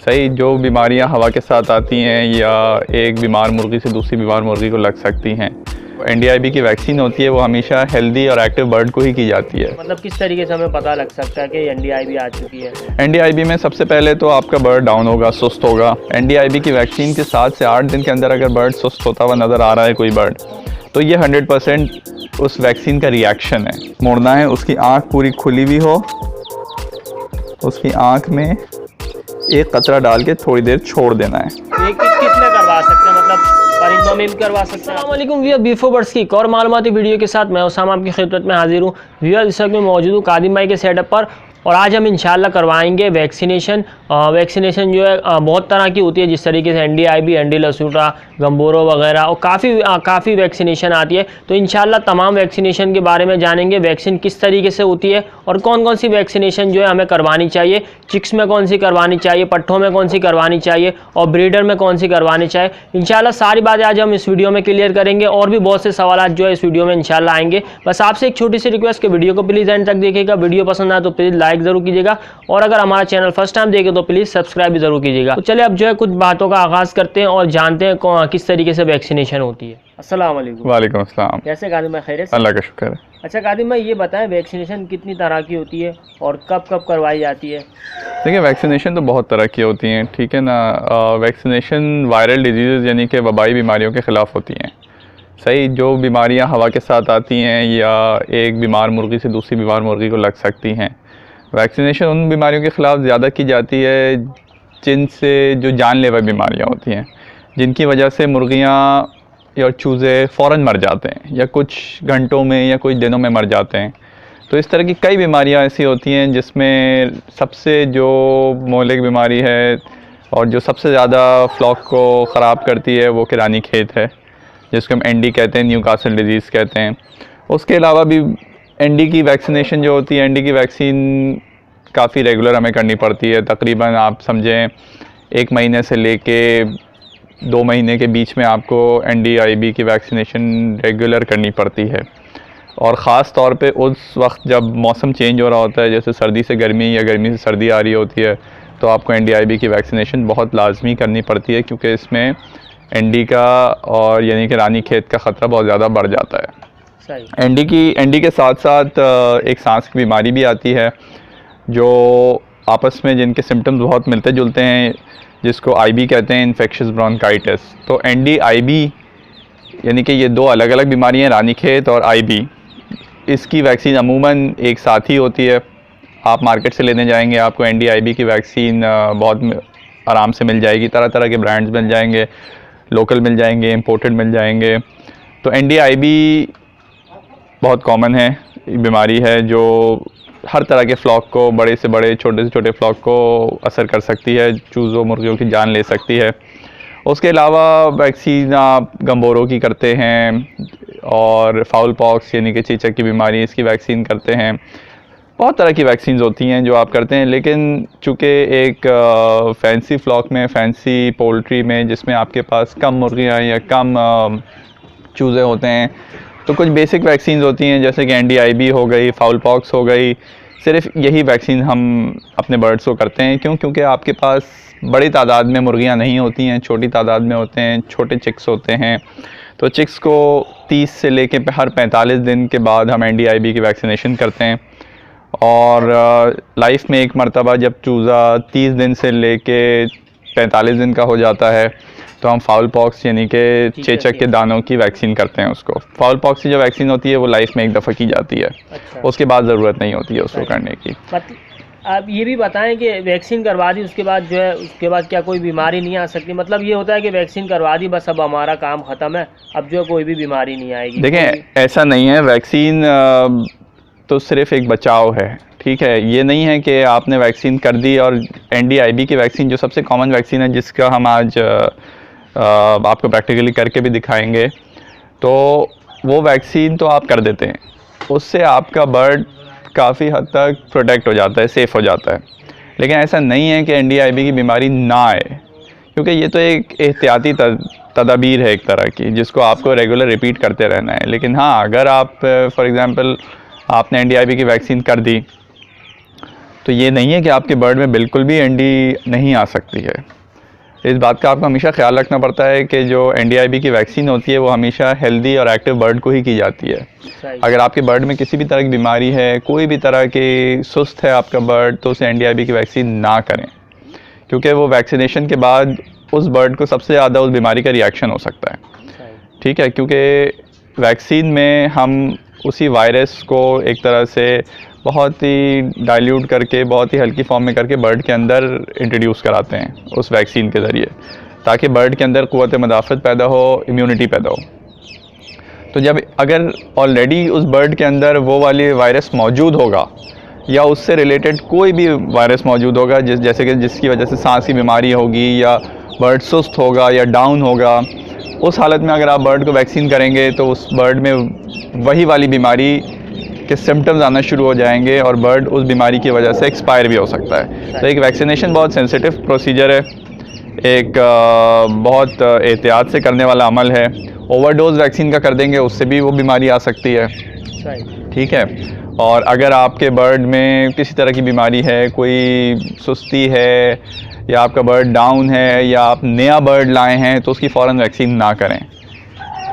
सही, जो बीमारियां हवा के साथ आती हैं या एक बीमार मुर्गी से दूसरी बीमार मुर्गी को लग सकती हैं, NDIB की वैक्सीन होती है वो हमेशा हेल्दी और एक्टिव बर्ड को ही की जाती है। मतलब किस तरीके से हमें पता लग सकता है कि NDIB आ चुकी है? NDIB में सबसे पहले तो आपका बर्ड डाउन होगा, सुस्त होगा। NDIB की वैक्सीन के 7 से 8 दिन के अंदर अगर बर्ड सुस्त होता हुआ नज़र आ रहा है कोई बर्ड, तो ये 100% उस वैक्सीन का रिएक्शन है। मोड़ना है, उसकी आँख पूरी खुली हुई हो, उसकी आँख में एक कतरा डाल के थोड़ी देर छोड़ देना है। ये किस में करवा सकते हैं, मतलब परिंदों में भी करवा सकते हैं? अस्सलाम वालेकुम व्यूअर, B4 बर्ड्स की एक और मालूमाती वीडियो के साथ मैं उसामा आपकी खिदमत में हाजिर हूँ। व्यूअर, इस वक्त में मौजूद हूँ कादिम भाई के सेटअप पर और आज हम इंशाल्लाह करवाएंगे वैक्सीनेशन। वैक्सीनेशन जो है बहुत तरह की होती है, जिस तरीके से NDIB, एंडी लसूटा, गम्बोरो वगैरह और काफ़ी वैक्सीनेशन आती है। तो इंशाल्लाह तमाम वैक्सीनेशन के बारे में जानेंगे, वैक्सीन किस तरीके से होती है और कौन कौन सी वैक्सीनेशन जो है हमें करवानी चाहिए, चिक्स में कौन सी करवानी चाहिए, पट्ठों में कौन सी करवानी चाहिए और ब्रीडर में कौन सी करवानी चाहिए। इंशाल्लाह सारी बातें आज हम इस वीडियो में क्लियर करेंगे और भी बहुत से सवाल जो है इस वीडियो में इंशाल्लाह आएंगे। बस आपसे एक छोटी सी रिक्वेस्ट कि वीडियो को प्लीज़ एंड तक देखिएगा, वीडियो पसंद आए तो प्लीज़ लाइक ज़रूर कीजिएगा और अगर हमारा चैनल फर्स्ट टाइम देखें तो प्लीज़ सब्सक्राइब भी ज़रूर कीजिएगा। तो चलिए अब जो है कुछ बातों का आगाज़ करते हैं और जानते हैं किस तरीके से वैक्सीनेशन होती है। अस्सलाम वालेकुम। वालेकुम अस्सलाम। कैसे कादिम भाई, खैरियत? अल्लाह का शुक्र है। अच्छा कादिम भाई, ये बताएं वैक्सीनेशन कितनी तरह की होती है और कब कब करवाई जाती है? देखिए, वैक्सीनेशन तो बहुत तरह की होती हैं, ठीक है ना। वैक्सीनेशन वायरल डिजीज़ यानी कि वबाई बीमारियों के ख़िलाफ़ होती हैं। सही, जो बीमारियां हवा के साथ आती हैं या एक बीमार मुर्गी से दूसरी बीमार मुर्गी को लग सकती हैं। वैक्सीनेशन उन बीमारियों के ख़िलाफ़ ज़्यादा की जाती है जिनसे जो जानलेवा बीमारियां होती हैं, जिनकी वजह से मुर्गियां या चूज़े फ़ौरन मर जाते हैं या कुछ घंटों में या कुछ दिनों में मर जाते हैं। तो इस तरह की कई बीमारियां ऐसी होती हैं जिसमें सबसे जो मौलिक बीमारी है और जो सबसे ज़्यादा फ्लॉक को ख़राब करती है वो रानी खेत है, जिसको हम ND कहते हैं, न्यूकासल डिजीज़ कहते हैं। उसके अलावा भी ND की वैक्सीनेशन जो होती है, ND की वैक्सीन काफ़ी रेगुलर हमें करनी पड़ती है। तकरीबन आप समझें 1 महीने से लेके 2 महीने के बीच में आपको NDIB की वैक्सीनेशन रेगुलर करनी पड़ती है। और ख़ास तौर पे उस वक्त जब मौसम चेंज हो रहा होता है, जैसे सर्दी से गर्मी या गर्मी से सर्दी आ रही होती है, तो आपको NDIB की वैक्सीनेशन बहुत लाजमी करनी पड़ती है, क्योंकि इसमें ND का और यानी कि रानी खेत का ख़तरा बहुत ज़्यादा बढ़ जाता है। ND के साथ साथ एक सांस की बीमारी भी आती है जो आपस में जिनके सिम्टम्स बहुत मिलते जुलते हैं, जिसको IB कहते हैं, इन्फेक्शियस ब्रोंकाइटिस। तो NDIB यानी कि ये 2 अलग अलग बीमारियाँ हैं, रानी खेत और IB। इसकी वैक्सीन अमूमन एक साथ ही होती है। आप मार्केट से लेने जाएंगे, आपको NDIB की वैक्सीन बहुत आराम से मिल जाएगी। तरह तरह के ब्रांड्स मिल जाएंगे, लोकल मिल जाएंगे, इम्पोर्टेड मिल जाएंगे। तो NDIB बहुत कॉमन है, बीमारी है जो हर तरह के फ्लॉक को, बड़े से बड़े, छोटे से छोटे फ्लॉक को असर कर सकती है, चूज़ों मुर्गियों की जान ले सकती है। उसके अलावा वैक्सीन आप गम्बोरों की करते हैं और फाउल पॉक्स यानी कि चेचक की बीमारी, इसकी वैक्सीन करते हैं। बहुत तरह की वैक्सीन होती हैं जो आप करते हैं, लेकिन चूँकि एक फैंसी फ्लॉक में, फैंसी पोल्ट्री में, जिसमें आपके पास कम मुर्गियाँ या कम चूज़े होते हैं, तो कुछ बेसिक वैक्सीन होती हैं जैसे कि NDIB हो गई, फाउल पॉक्स हो गई। सिर्फ यही वैक्सीन हम अपने बर्ड्स को करते हैं। क्योंकि आपके पास बड़ी तादाद में मुर्गियां नहीं होती हैं, छोटी तादाद में होते हैं, छोटे चिक्स होते हैं। तो चिक्स को 30 से लेके हर 45 दिन के बाद हम NDIB की वैक्सीनेशन करते हैं। और लाइफ में एक मरतबा जब चूज़ा 30 दिन से लेके 45 दिन का हो जाता है तो हम फाउल पॉक्स यानी कि चेचक के दानों की वैक्सीन करते हैं उसको। फाउल पॉक्स की जो वैक्सीन होती है वो लाइफ में एक दफ़ा की जाती है। अच्छा। उसके बाद ज़रूरत नहीं होती है उसको करने की। आप ये भी बताएं कि वैक्सीन करवा दी उसके बाद जो है, उसके बाद क्या कोई बीमारी नहीं आ सकती? मतलब ये होता है कि वैक्सीन करवा दी, बस अब हमारा काम ख़त्म है, अब जो कोई भी बीमारी नहीं आएगी? देखें, ऐसा नहीं है। वैक्सीन तो सिर्फ एक बचाव है, ठीक है। ये नहीं है कि आपने वैक्सीन कर दी। और NDIB की वैक्सीन जो सबसे कॉमन वैक्सीन है, जिसका हम आज आपको प्रैक्टिकली करके भी दिखाएंगे, तो वो वैक्सीन तो आप कर देते हैं, उससे आपका बर्ड काफ़ी हद तक प्रोटेक्ट हो जाता है, सेफ़ हो जाता है। लेकिन ऐसा नहीं है कि NDIB की बीमारी ना आए, क्योंकि ये तो एक एहतियाती तदाबीर है एक तरह की, जिसको आपको रेगुलर रिपीट करते रहना है। लेकिन हाँ, अगर आप फॉर एग्ज़ाम्पल आपने NDIB की वैक्सीन कर दी तो तो ये नहीं है कि आपके बर्ड में बिल्कुल भी एनडी नहीं आ सकती है। इस बात का आपको हमेशा ख्याल रखना पड़ता है कि जो NDIB की वैक्सीन होती है वो हमेशा हेल्दी और एक्टिव बर्ड को ही की जाती है। अगर आपके बर्ड में किसी भी तरह की बीमारी है, कोई भी तरह की सुस्त है आपका बर्ड, तो उसे NDIB की वैक्सीन ना करें, क्योंकि वो वैक्सीनेशन के बाद उस बर्ड को सबसे ज़्यादा उस बीमारी का रिएक्शन हो सकता है। ठीक है, क्योंकि वैक्सीन में हम उसी वायरस को एक तरह से बहुत ही डाइल्यूट करके, बहुत ही हल्की फॉर्म में करके बर्ड के अंदर इंट्रोड्यूस कराते हैं उस वैक्सीन के ज़रिए, ताकि बर्ड के अंदर क़ुव्वत मदाफ़त पैदा हो, इम्यूनिटी पैदा हो। तो जब अगर ऑलरेडी उस बर्ड के अंदर वो वाली वायरस मौजूद होगा या उससे रिलेटेड कोई भी वायरस मौजूद होगा, जैसे कि जिसकी वजह से सांस की बीमारी होगी या बर्ड सुस्त होगा या डाउन होगा, उस हालत में अगर आप बर्ड को वैक्सीन करेंगे तो उस बर्ड में वही वाली बीमारी के सिम्टम्स आना शुरू हो जाएंगे और बर्ड उस बीमारी की वजह से एक्सपायर भी हो सकता है। तो एक वैक्सीनेशन बहुत सेंसिटिव प्रोसीजर है, एक बहुत एहतियात से करने वाला अमल है। ओवरडोज वैक्सीन का कर देंगे उससे भी वो बीमारी आ सकती है। ठीक है, और अगर आपके बर्ड में किसी तरह की बीमारी है, कोई सुस्ती है या आपका बर्ड डाउन है या आप नया बर्ड लाए हैं, तो उसकी फ़ौरन वैक्सीन ना करें।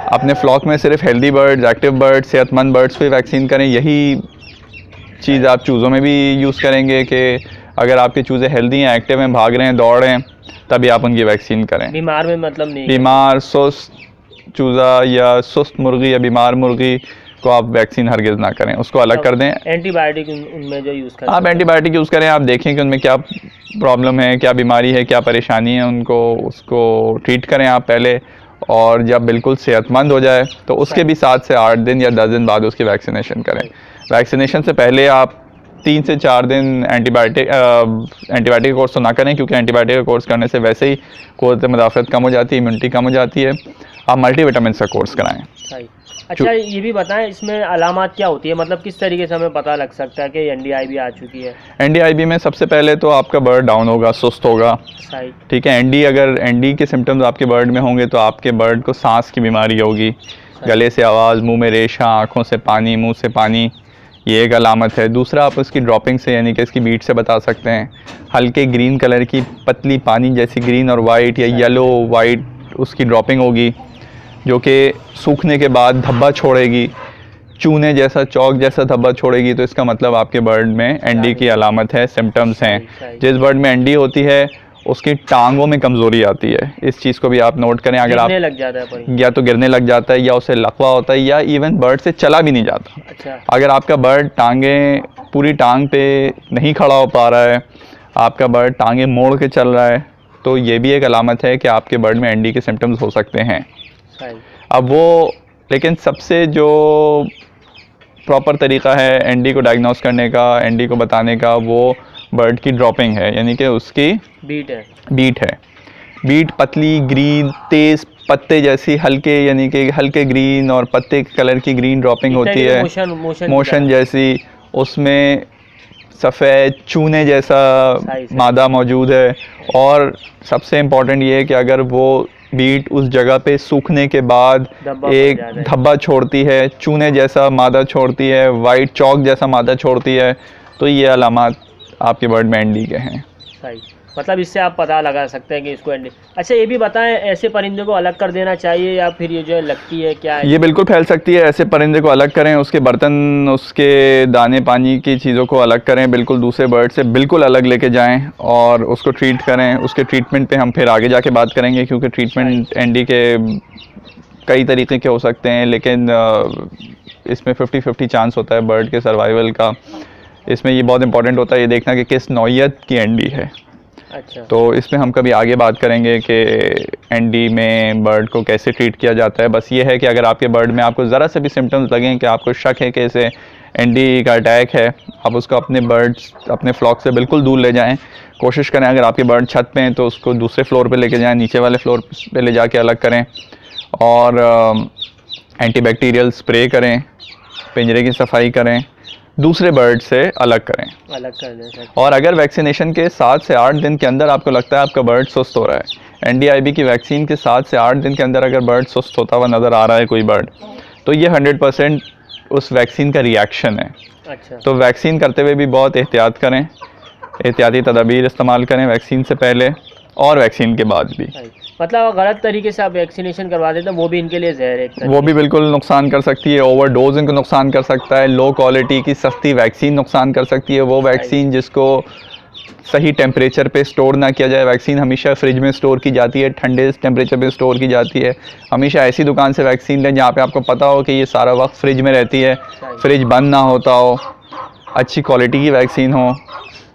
अपने फ्लॉक में सिर्फ हेल्दी बर्ड्स, एक्टिव बर्ड्स, सेहतमंद बर्ड्स पे वैक्सीन करें। यही चीज़ आप चूज़ों में भी यूज़ करेंगे कि अगर आपके चूज़े हेल्दी हैं, एक्टिव हैं, भाग रहे हैं, दौड़ रहे हैं, तभी आप उनकी वैक्सीन करें। बीमार में मतलब नहीं, बीमार सुस्त चूज़ा या सुस्त मुर्गी या बीमार मुर्गी को आप वैक्सीन हरगिज़ ना करें, उसको अलग कर दें। एंटीबायोटिक उनमें जो यूज़ करें, आप एंटीबायोटिक यूज़ करें, आप देखें कि उनमें क्या प्रॉब्लम है, क्या बीमारी है, क्या परेशानी है, उसको ट्रीट करें आप पहले, और जब बिल्कुल सेहतमंद हो जाए तो उसके भी 7 से 8 दिन या 10 दिन बाद उसकी वैक्सीनेशन करें। वैक्सीनेशन से पहले आप 3 से 4 दिन एंटीबायोटिक कोर्स तो ना करें, क्योंकि एंटीबायोटिक का कोर्स करने से वैसे ही क़ुव्वत मदाफ़त कम हो जाती है, इम्यूनिटी कम हो जाती है। आप मल्टीविटामिन का कोर्स कराएं। अच्छा, ये भी बताएं इसमें अलामात क्या होती है, मतलब किस तरीके से हमें पता लग सकता है कि NDIB आ चुकी है? NDIB में सबसे पहले तो आपका बर्ड डाउन होगा, सुस्त होगा। ठीक है, अगर ND के सिम्टम्स आपके बर्ड में होंगे तो आपके बर्ड को सांस की बीमारी होगी, गले से आवाज़, मुंह में रेशा, आँखों से पानी, मुंह से पानी, ये एक अलामत है। दूसरा, आप उसकी ड्रॉपिंग से यानी कि इसकी बीट से बता सकते हैं। हल्के ग्रीन कलर की पतली पानी जैसी ग्रीन और वाइट या येलो वाइट उसकी ड्रॉपिंग होगी, जो कि सूखने के बाद धब्बा छोड़ेगी, चूने जैसा, चौक जैसा धब्बा छोड़ेगी, तो इसका मतलब आपके बर्ड में ND की अलामत है, सिम्टम्स हैं। जिस बर्ड में ND होती है उसकी टांगों में कमज़ोरी आती है, इस चीज़ को भी आप नोट करें। अगर आप लग जाता है, या तो गिरने लग जाता है, या उसे लकवा होता है, या इवन बर्ड से चला भी नहीं जाता। अच्छा। अगर आपका बर्ड टांगें पूरी टांग पे नहीं खड़ा हो पा रहा है, आपका बर्ड टांगें मोड़ के चल रहा है, तो ये भी एक अलामत है कि आपके बर्ड में ND के सिम्टम्स हो सकते हैं। अब वो, लेकिन सबसे जो प्रॉपर तरीक़ा है ND को डायग्नोस करने का, ND को बताने का, वो बर्ड की ड्रॉपिंग है, यानी कि उसकी बीट है। बीट पतली ग्रीन, तेज़ पत्ते जैसी हल्के, यानी कि हल्के ग्रीन और पत्ते कलर की ग्रीन ड्रॉपिंग होती है, मोशन जैसी। उसमें सफ़ेद चूने जैसा मादा मौजूद है। और सबसे इम्पॉर्टेंट ये है कि अगर वो बीट उस जगह पे सूखने के बाद एक धब्बा छोड़ती है, चूने जैसा मादा छोड़ती है, वाइट चौक जैसा मादा छोड़ती है, तो ये अलामात आपके बर्ड में ND के हैं। सही, मतलब इससे आप पता लगा सकते हैं कि इसको ND। अच्छा, ये भी बताएं, ऐसे परिंदे को अलग कर देना चाहिए या फिर ये जो है लगती है क्या है? ये बिल्कुल फैल सकती है, ऐसे परिंदे को अलग करें, उसके बर्तन, उसके दाने पानी की चीज़ों को अलग करें, बिल्कुल दूसरे बर्ड से बिल्कुल अलग लेके जाएं और उसको ट्रीट करें। उसके ट्रीटमेंट पे हम फिर आगे जाके बात करेंगे, क्योंकि ट्रीटमेंट ND के कई तरीके के हो सकते हैं, लेकिन इसमें 50-50 चांस होता है बर्ड के सर्वाइवल का। इसमें ये बहुत इंपॉर्टेंट होता है ये देखना कि किस नौइयत की ND है। अच्छा। तो इसमें हम कभी आगे बात करेंगे कि ND में बर्ड को कैसे ट्रीट किया जाता है। बस ये है कि अगर आपके बर्ड में आपको ज़रा से भी सिम्टम्स लगें कि आपको शक है कि इसे ND का अटैक है, आप उसको अपने फ्लॉक से बिल्कुल दूर ले जाएं। कोशिश करें, अगर आपके बर्ड छत पे हैं तो उसको दूसरे फ्लोर पे लेके जाएं, नीचे वाले फ्लोर पे ले जाके अलग करें, और एंटीबैक्टीरियल स्प्रे करें, पिंजरे की सफाई करें, दूसरे बर्ड से अलग कर दें। और अगर वैक्सीनेशन के 7 से 8 दिन के अंदर आपको लगता है आपका बर्ड सुस्त हो रहा है, NDIB की वैक्सीन के 7 से 8 दिन के अंदर अगर बर्ड सुस्त होता हुआ नज़र आ रहा है कोई बर्ड, तो ये 100% उस वैक्सीन का रिएक्शन है। अच्छा। तो वैक्सीन करते हुए भी बहुत एहतियात करें। एहतियाती तदाबीर इस्तेमाल करें वैक्सीन से पहले और वैक्सीन के बाद भी। मतलब गलत तरीके से आप वैक्सीनेशन करवा देते हैं वो भी इनके लिए जहर है, वो भी बिल्कुल नुकसान कर सकती है। ओवरडोज इनको नुकसान कर सकता है। लो क्वालिटी की सस्ती वैक्सीन नुकसान कर सकती है। वो वैक्सीन जिसको सही टेम्परेचर पे स्टोर ना किया जाए, वैक्सीन हमेशा फ्रिज में स्टोर की जाती है, ठंडे टेम्परेचर पे स्टोर की जाती है। हमेशा ऐसी दुकान से वैक्सीन लें जहाँ पे आपको पता हो कि ये सारा वक्त फ्रिज में रहती है, फ्रिज बंद ना होता हो, अच्छी क्वालिटी की वैक्सीन हो।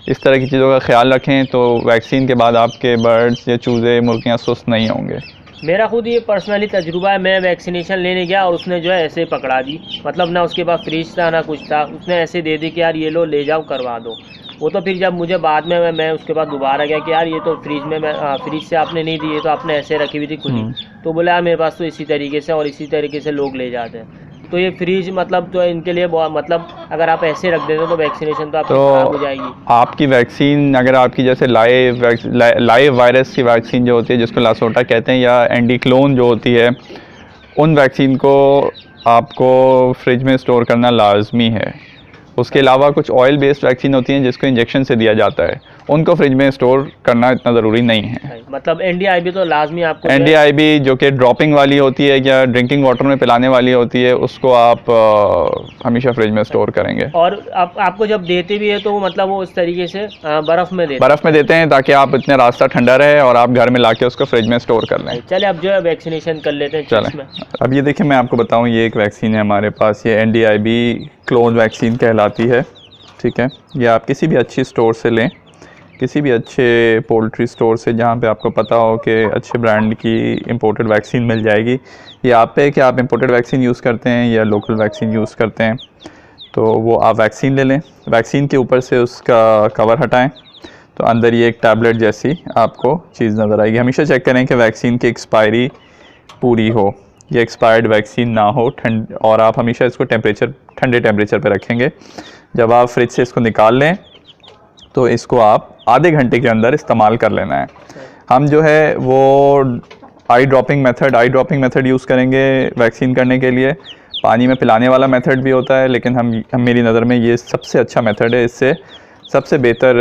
इस तरह की चीज़ों का ख्याल रखें तो वैक्सीन के बाद आपके बर्ड्स या चूज़े मुर्गियाँ सुस्त नहीं होंगे। मेरा खुद ये पर्सनली तजुर्बा है, मैं वैक्सीनेशन लेने गया और उसने जो है ऐसे पकड़ा दी, मतलब ना उसके पास फ्रिज था ना कुछ था, उसने ऐसे दे दी कि यार ये लो ले जाओ करवा दो। वो तो फिर जब मुझे बाद में मैं उसके बाद दोबारा गया कि यार ये तो फ्रिज में मैं फ्रिज से आपने नहीं दी, ये तो आपने ऐसे रखी हुई थी खुली। तो बोला यार मेरे पास तो इसी तरीके से और इसी तरीके से लोग ले जाते हैं। तो ये फ्रिज मतलब तो इनके लिए बहुत, मतलब अगर आप ऐसे रख देते हो तो वैक्सीनेशन तो आपकी खराब हो जाएगी। आपकी वैक्सीन अगर आपकी जैसे लाइव वायरस की वैक्सीन जो होती है जिसको लासोटा कहते हैं या एंटीक्लोन जो होती है, उन वैक्सीन को आपको फ्रिज में स्टोर करना लाजमी है। उसके अलावा कुछ ऑयल बेस्ड वैक्सीन होती हैं जिसको इंजेक्शन से दिया जाता है, उनको फ्रिज में स्टोर करना इतना ज़रूरी नहीं है। मतलब NDIB तो लाजमी आपको, NDIB जो कि ड्रॉपिंग वाली होती है या ड्रिंकिंग वाटर में पिलाने वाली होती है, उसको आप हमेशा फ्रिज में स्टोर करेंगे। और आपको जब देते भी है तो मतलब वो इस तरीके से बर्फ़ में देते हैं ताकि आप इतने रास्ता ठंडा रहे और आप घर में लाके उसको फ्रिज में स्टोर कर लें। चले अब जो है वैक्सीनेशन कर लेते हैं। चलें अब ये देखिए मैं आपको बताऊँ, ये एक वैक्सीन है हमारे पास, ये NDIB क्लोन वैक्सीन कहलाती है। ठीक है, ये आप किसी भी अच्छी स्टोर से लें, किसी भी अच्छे पोल्ट्री स्टोर से जहाँ पे आपको पता हो कि अच्छे ब्रांड की इंपोर्टेड वैक्सीन मिल जाएगी। ये आप पे कि आप इंपोर्टेड वैक्सीन यूज़ करते हैं या लोकल वैक्सीन यूज़ करते हैं, तो वो आप वैक्सीन ले लें। वैक्सीन के ऊपर से उसका कवर हटाएं तो अंदर ये एक टैबलेट जैसी आपको चीज़ नज़र आएगी। हमेशा चेक करें कि वैक्सीन की एक्सपायरी पूरी हो, ये एक्सपायर्ड वैक्सीन ना हो। और आप हमेशा इसको ठंडे टेम्परेचर पर रखेंगे। जब आप फ्रिज से इसको निकाल लें तो इसको आप आधे घंटे के अंदर इस्तेमाल कर लेना है। हम जो है वो आई ड्रॉपिंग मेथड यूज़ करेंगे वैक्सीन करने के लिए। पानी में पिलाने वाला मेथड भी होता है, लेकिन हम मेरी नज़र में ये सबसे अच्छा मेथड है। इससे सबसे बेहतर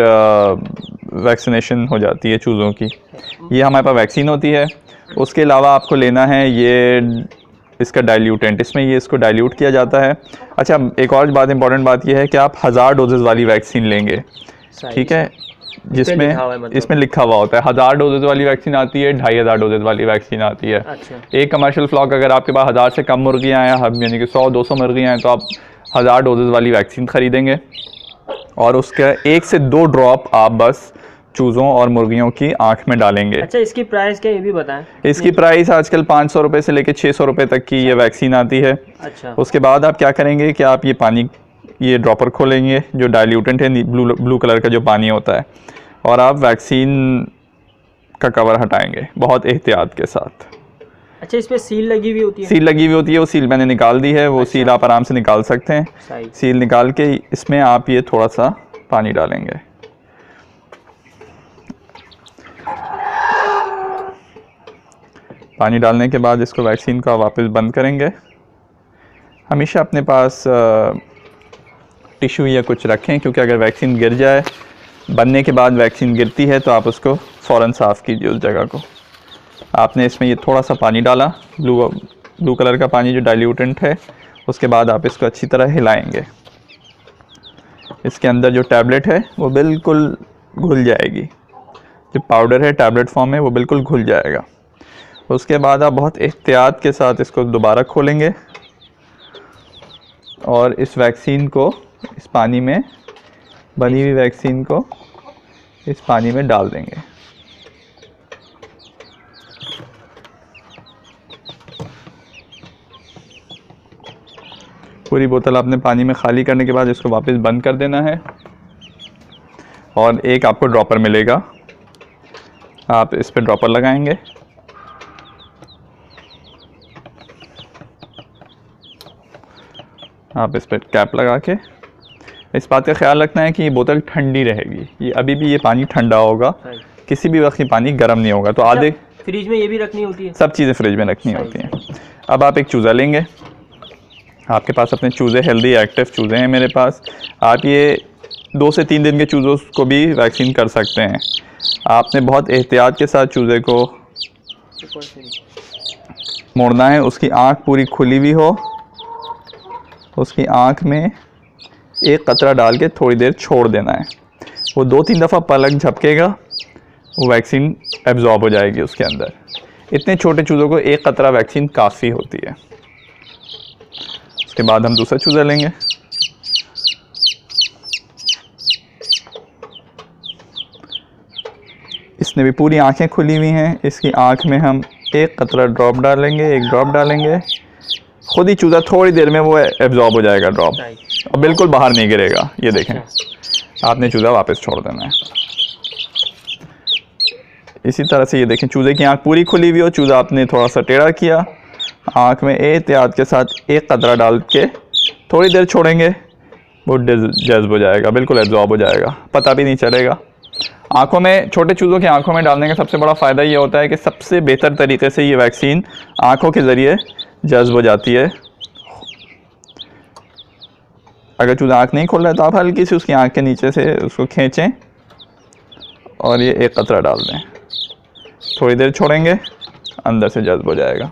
वैक्सीनेशन हो जाती है चूज़ों की। ये हमारे पास वैक्सीन होती है। उसके अलावा आपको लेना है ये इसका डाइल्यूटेंट, इसमें ये इसको डाइल्यूट किया जाता है। अच्छा, एक और बात इंपॉर्टेंट बात ये है कि आप 1000 डोजेज़ वाली वैक्सीन लेंगे। ठीक है, जिसमें इसमें लिखा हुआ होता है 1000 डोजेज़ वाली वैक्सीन आती है, 2500 डोजेज़ वाली वैक्सीन आती है। अच्छा। एक कमर्शियल फ्लॉक अगर आपके पास 1000 से कम मुर्गियाँ हैं, यानी कि 100-200 मुर्गियाँ हैं, तो आप 1000 डोजेज़ वाली वैक्सीन ख़रीदेंगे और उसका 1 से 2 ड्रॉप आप बस चूज़ों और मुर्गियों की आंख में डालेंगे। अच्छा, इसकी प्राइस क्या ये भी बताएं। इसकी प्राइस आजकल 500 रुपये से लेकर 600 रुपये तक की ये वैक्सीन आती है। अच्छा। उसके बाद आप क्या करेंगे कि आप ये ड्रॉपर खोलेंगे, जो डाइल्यूटेंट है ब्लू कलर का जो पानी होता है, और आप वैक्सीन का कवर हटाएंगे बहुत एहतियात के साथ। अच्छा, इस पे सील लगी हुई होती है? सील लगी हुई होती है, वो सील मैंने निकाल दी है। वो सील आप आराम से निकाल सकते हैं। सील निकाल के इसमें आप ये थोड़ा सा पानी डालेंगे। पानी डालने के बाद इसको वैक्सीन का वापस बंद करेंगे। हमेशा अपने पास टिश्यू या कुछ रखें, क्योंकि अगर वैक्सीन गिर जाए, बनने के बाद वैक्सीन गिरती है तो आप उसको फ़ौरन साफ़ कीजिए उस जगह को। आपने इसमें ये थोड़ा सा पानी डाला, ब्लू कलर का पानी जो डाइल्यूटेंट है, उसके बाद आप इसको अच्छी तरह हिलाएंगे। इसके अंदर जो टैबलेट है वो बिल्कुल घुल जाएगी, जो पाउडर है टैबलेट फॉर्म में वो बिल्कुल घुल जाएगा। उसके बाद आप बहुत एहतियात के साथ इसको दोबारा खोलेंगे और इस वैक्सीन को, इस पानी में बनी हुई वैक्सीन को इस पानी में डाल देंगे। पूरी बोतल आपने पानी में खाली करने के बाद इसको वापस बंद कर देना है और एक आपको ड्रॉपर मिलेगा, आप इस पे ड्रॉपर लगाएंगे। आप इस पर कैप लगा के इस बात का ख्याल रखना है कि ये बोतल ठंडी रहेगी। ये अभी भी ये पानी ठंडा होगा, किसी भी वक्त ये पानी गर्म नहीं होगा। तो आधे फ्रिज में ये भी रखनी होती है, सब चीज़ें फ्रिज में रखनी होती हैं। अब आप एक चूज़ा लेंगे, आपके पास अपने चूज़े हेल्दी एक्टिव चूज़े हैं मेरे पास। आप ये 2 से 3 दिन के चूज़ों को भी वैक्सीन कर सकते हैं। आपने बहुत एहतियात के साथ चूज़े को मोड़ना है। उसकी आँख पूरी खुली हुई हो, उसकी आँख में एक कतरा डाल के थोड़ी देर छोड़ देना है। वो 2-3 दफ़ा पलक झपकेगा, वो वैक्सीन एब्जॉर्ब हो जाएगी उसके अंदर। इतने छोटे चूज़ों को एक कतरा वैक्सीन काफ़ी होती है। उसके बाद हम दूसरा चूज़ा लेंगे। इसने भी पूरी आंखें खुली हुई हैं। इसकी आंख में हम एक कतरा ड्रॉप डालेंगे, एक ड्रॉप डालेंगे। खुद ही चूज़ा थोड़ी देर में वो एब्जॉर्ब हो जाएगा ड्रॉप, और बिल्कुल बाहर नहीं गिरेगा। ये देखें, आपने चूज़ा वापस छोड़ देना है। इसी तरह से ये देखें, चूज़े की आंख पूरी खुली हुई हो, चूज़ा आपने थोड़ा सा टेढ़ा किया, आंख में एहतियात के साथ एक कतरा डाल के थोड़ी देर छोड़ेंगे, वो जज्ब हो जाएगा, बिल्कुल एब्जॉर्ब हो जाएगा, पता भी नहीं चलेगा। आँखों में, छोटे चूज़ों की आंखों में डालने का सबसे बड़ा फ़ायदा ये होता है कि सबसे बेहतर तरीके से ये वैक्सीन आँखों के ज़रिए जज्ब हो जाती है। अगर चूज़ा आँख नहीं खोल रहा है तो आप हल्की सी उसकी आँख के नीचे से उसको खींचें और ये एक कतरा डाल दें, थोड़ी देर छोड़ेंगे, अंदर से जज्ब हो जाएगा।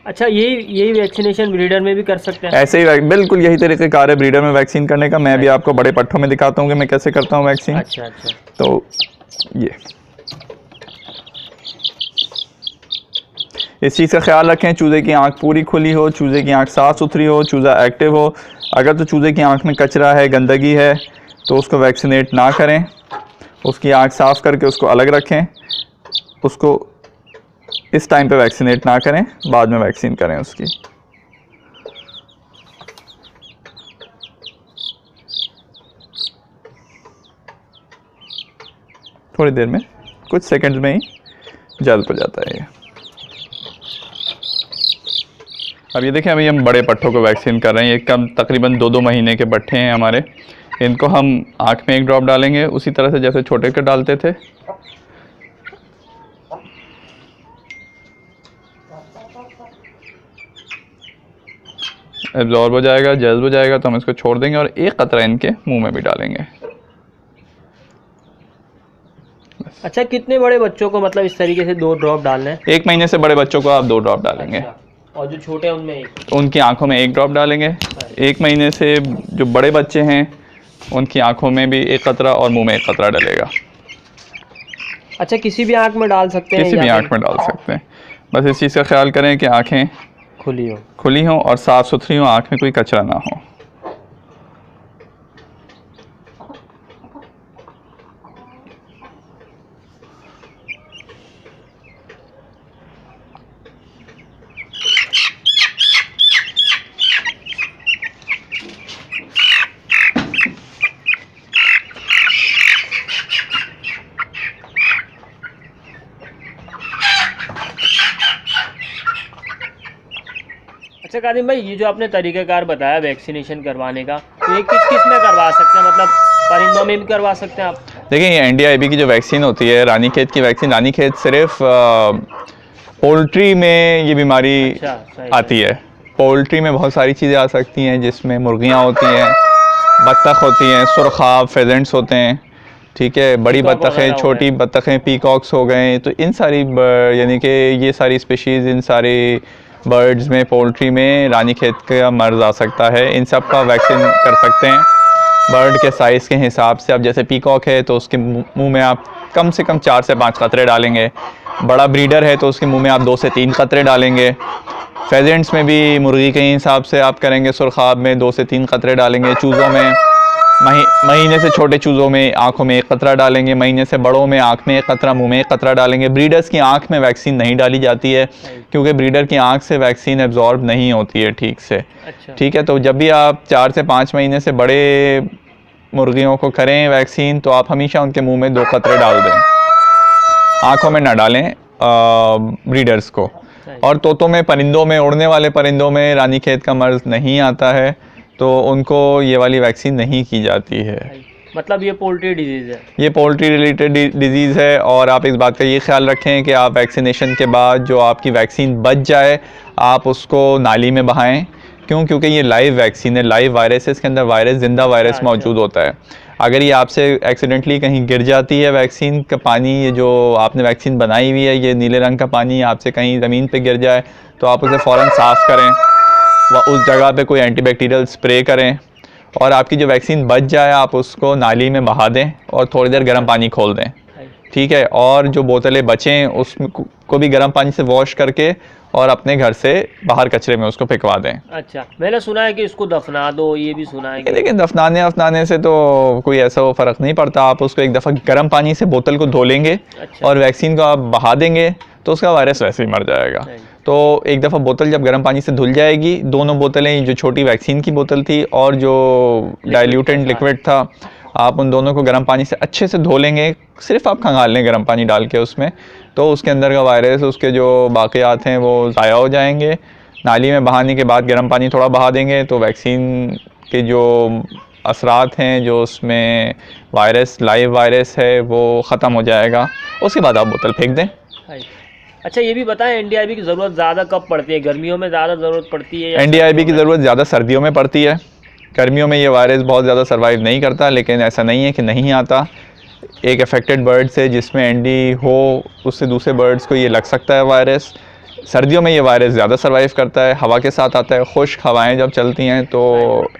अच्छा, यही वैक्सीनेशन ब्रीडर में भी कर सकते हैं? ऐसे ही बिल्कुल यही तरीक़ेकार है ब्रीडर में वैक्सीन करने का। मैं भी आपको बड़े पट्टों में दिखाता हूँ कि मैं कैसे करता हूँ वैक्सीन। अच्छा। तो ये इस चीज़ का ख्याल रखें, चूज़े की आंख पूरी खुली हो, चूज़े की आंख साफ़ सुथरी हो, चूज़ा एक्टिव हो। अगर तो चूज़े की आंख में कचरा है, गंदगी है, तो उसको वैक्सीनेट ना करें। उसकी आंख साफ़ करके उसको अलग रखें। उसको इस टाइम पे वैक्सीनेट ना करें, बाद में वैक्सीन करें उसकी। थोड़ी देर में, कुछ सेकंड्स में ही जल्द हो जाता है ये। अब ये देखें, अभी हम बड़े पट्ठों को वैक्सीन कर रहे हैं। ये कम तकरीबन 2-2 महीने के पट्ठे हैं हमारे। इनको हम आँख में एक ड्रॉप डालेंगे, उसी तरह से जैसे छोटे के डालते थे। एब्जॉर्ब हो जाएगा, जज्ब हो जाएगा, तो हम इसको छोड़ देंगे और एक कतरा इनके मुंह में भी डालेंगे। अच्छा, कितने बड़े बच्चों को मतलब इस तरीके से 2 ड्रॉप डालना है? 1 महीने से बड़े बच्चों को आप 2 ड्रॉप डालेंगे। अच्छा। और जो छोटे हैं उनमें उनकी आंखों में 1 ड्रॉप डालेंगे। 1 महीने से जो बड़े बच्चे हैं उनकी आंखों में भी 1 कतरा और मुंह में 1 कतरा डलेगा। अच्छा, किसी भी आंख में डाल सकते हैं? किसी भी आंख में डाल सकते हैं। बस इस चीज़ का ख्याल करें कि आंखें खुली हों और साफ़ सुथरी हों, आँख में कोई कचरा ना हो। अच्छा कादिम भाई, ये जो आपने तरीक़ाकार बताया वैक्सीनेशन करवाने का, तो ये किस किस में करवा सकते हैं? मतलब परिंदों में भी करवा सकते हैं आप? देखिए, ये NDIB की जो वैक्सीन होती है, रानीखेत की वैक्सीन, रानीखेत सिर्फ पोल्ट्री में ये बीमारी आती है। पोल्ट्री में बहुत सारी चीज़ें आ सकती हैं, जिसमें मुर्गियाँ होती हैं, बत्तख होती हैं, सुरखाब, फेजेंट्स होते हैं, ठीक है, बड़ी बत्तखें, छोटी बत्तखें, पीकॉक्स हो गए। तो इन सारी यानी कि ये सारी स्पीशीज़, इन सारी बर्ड्स में, पोल्ट्री में रानीखेत का मर्ज़ आ सकता है। इन सब का वैक्सीन कर सकते हैं बर्ड के साइज़ के हिसाब से। अब जैसे पीकॉक है तो उसके मुंह में आप कम से कम 4 से 5 कतरे डालेंगे। बड़ा ब्रीडर है तो उसके मुंह में आप 2 से 3 कतरे डालेंगे। फेजेंट्स में भी मुर्गी के हिसाब से आप करेंगे, सुरखाब में 2 से 3 कतरे डालेंगे। चूज़ों में, महीने से छोटे चूज़ों में आँखों में 1 कतरा डालेंगे, महीने से बड़ों में आँख में 1 कतरा, मुंह में 1 कतरा डालेंगे। ब्रीडर्स की आँख में वैक्सीन नहीं डाली जाती है, क्योंकि ब्रीडर की आँख से वैक्सीन एब्जॉर्ब नहीं होती है ठीक से। अच्छा। ठीक है, तो जब भी आप 4 से 5 महीने से बड़े मुर्गियों को करें वैक्सीन, तो आप हमेशा उनके मुँह में 2 कतरे डाल दें, आँखों में ना डालें ब्रीडर्स को। और तोतों में, परिंदों में, उड़ने वाले परिंदों में रानीखेत का मर्ज़ नहीं आता है, तो उनको ये वाली वैक्सीन नहीं की जाती है। मतलब ये पोल्ट्री डिजीज़ है? ये पोल्ट्री रिलेटेड डिजीज़ है। और आप इस बात का ये ख्याल रखें कि आप वैक्सीनेशन के बाद जो आपकी वैक्सीन बच जाए, आप उसको नाली में बहाएं, क्यों? क्योंकि ये लाइव वैक्सीन है, लाइव वायरस है, इसके अंदर वायरस, जिंदा वायरस मौजूद होता है। अगर ये आपसे एक्सीडेंटली कहीं गिर जाती है वैक्सीन का पानी, ये जो आपने वैक्सीन बनाई हुई है, ये नीले रंग का पानी आपसे कहीं ज़मीन पे गिर जाए तो आप उसे फ़ौरन साफ़ करें, व उस जगह पे कोई एंटीबैक्टीरियल स्प्रे करें, और आपकी जो वैक्सीन बच जाए आप उसको नाली में बहा दें और थोड़ी देर गर्म पानी खोल दें, ठीक है। और जो बोतलें बचें उसको भी गर्म पानी से वॉश करके और अपने घर से बाहर कचरे में उसको फेंकवा दें। अच्छा, मैंने सुना है कि इसको दफना दो, ये भी सुना है कि... लेकिन दफनाने से तो कोई ऐसा वो फ़र्क नहीं पड़ता। आप उसको एक दफ़ा गर्म पानी से बोतल को धो लेंगे और वैक्सीन को आप बहा देंगे तो उसका वायरस वैसे ही मर जाएगा। तो एक दफ़ा बोतल जब गर्म पानी से धुल जाएगी, दोनों बोतलें, जो छोटी वैक्सीन की बोतल थी और जो डाइल्यूटेड लिक्विड था, आप उन दोनों को गर्म पानी से अच्छे से धो लेंगे। सिर्फ आप खंगाल लें गर्म पानी डाल के उसमें, तो उसके अंदर का वायरस, उसके जो बाक़ियात हैं वो ज़ाया हो जाएंगे। नाली में बहाने के बाद गर्म पानी थोड़ा बहा देंगे तो वैक्सीन के जो असरात हैं, जो उसमें वायरस, लाइव वायरस है, वो ख़त्म हो जाएगा। उसके बाद आप बोतल फेंक दें। अच्छा, ये भी बताएं एनडीआईवी की ज़रूरत ज़्यादा कब पड़ती है? गर्मियों में ज़्यादा ज़रूरत पड़ती है? एनडीआईवी की ज़रूरत ज़्यादा सर्दियों में पड़ती है। गर्मियों में ये वायरस बहुत ज़्यादा सर्वाइव नहीं करता, लेकिन ऐसा नहीं है कि नहीं आता। एक अफेक्टेड बर्ड से जिसमें एनडी हो, उससे दूसरे बर्ड्स को ये लग सकता है वायरस। सर्दियों में ये वायरस ज़्यादा सर्वाइव करता है, हवा के साथ आता है। खुश्क हवाएं जब चलती हैं तो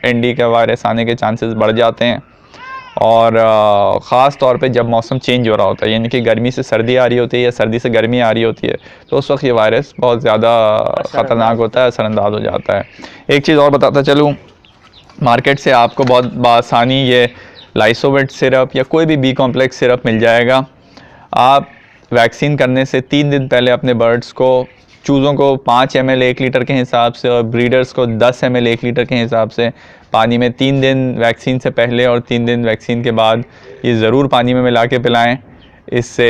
एनडी का वायरस आने के चांसेस बढ़ जाते हैं। और ख़ास तौर पे जब मौसम चेंज हो रहा होता है, यानी कि गर्मी से सर्दी आ रही होती है या सर्दी से गर्मी आ रही होती है, तो उस वक्त ये वायरस बहुत ज़्यादा ख़तरनाक होता है, असरअंदाज हो जाता है। एक चीज़ और बताता चलूँ, मार्केट से आपको बहुत बआसानी ये लाइसोवेट सिरप या कोई भी बी कॉम्प्लेक्स सिरप मिल जाएगा। आप वैक्सीन करने से 3 दिन पहले अपने बर्ड्स को, चूज़ों को 5 ml 1 लीटर के हिसाब से और ब्रीडर्स को 10 ml 1 लीटर के हिसाब से पानी में 3 दिन वैक्सीन से पहले और 3 दिन वैक्सीन के बाद ये ज़रूर पानी में मिला के पिलाएँ। इससे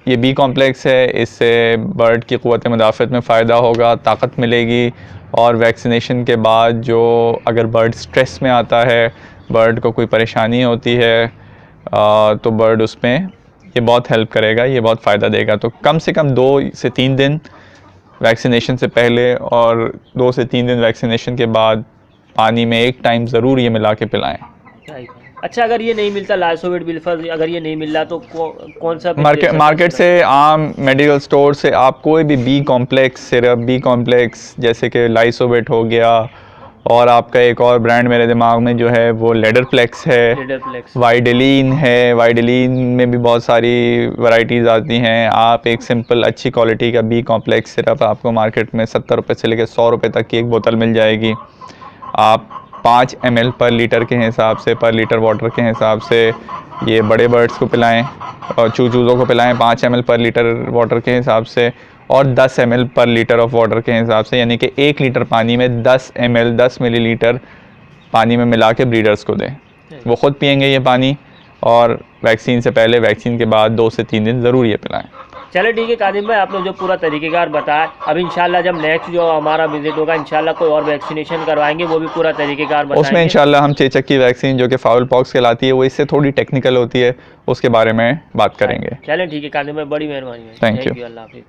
ये बी कॉम्प्लेक्स है, इससे बर्ड की क़ुव्वत मुदाफ़त में फ़ायदा होगा, ताकत मिलेगी। और वैक्सीनेशन के बाद जो अगर बर्ड स्ट्रेस में आता है, बर्ड को कोई परेशानी होती है, तो बर्ड उसमें ये बहुत हेल्प करेगा, ये बहुत फ़ायदा देगा। तो कम से कम 2 से 3 दिन वैक्सीनेशन से पहले और 2 से 3 दिन वैक्सीनेशन के बाद पानी में एक टाइम ज़रूर ये मिला के पिलाएँ। अच्छा, अगर ये नहीं मिलता लाइसोवेट बिल्फर, अगर ये नहीं मिल रहा तो कौन सा मार्केट से, आम मेडिकल स्टोर से आप कोई भी B complex syrup, B complex जैसे कि लाइसोवेट हो गया, और आपका एक और ब्रांड मेरे दिमाग में जो है वो लेडरप्लेक्स है, वाइडेलिन है। वाइडेलिन में भी बहुत सारी वैरायटीज़ आती हैं। आप एक सिंपल अच्छी क्वालिटी का बी कॉम्प्लेक्स सिरप आपको मार्केट में 70 रुपये से लेकर 100 रुपये तक की एक बोतल मिल जाएगी। आप 5 ml पर लीटर के हिसाब से, पर लीटर वाटर के हिसाब से ये बड़े बर्ड्स को पिलाएं और चूज़ों को पिलाएं 5 ml पर लीटर वाटर के हिसाब से, और 10 ml पर लीटर ऑफ वाटर के हिसाब से, यानी कि 1 लीटर पानी में 10 ml 10 मिलीलीटर पानी में मिला के ब्रीडर्स को दें। वो ख़ुद पियेंगे ये पानी, और वैक्सीन से पहले, वैक्सीन के बाद 2 से 3 दिन ज़रूर ये पिलाएं। चलो ठीक है कादिम भाई, आपने जो पूरा तरीक़ेकार बताया। अब इंशाल्लाह जब नेक्स्ट जो हमारा विजिट होगा, इंशाल्लाह कोई और वैक्सीनेशन करवाएंगे, वो भी पूरा तरीक़ेकार बताएंगे। उसमें इंशाल्लाह हम चेचक की वैक्सीन जो कि फाउल पॉक्स कहलाती है, वो इससे थोड़ी टेक्निकल होती है, उसके बारे में बात करेंगे। चलें ठीक है कादिम भाई, बड़ी मेहरबानी। Thank you. अल्लाह हाफिज़।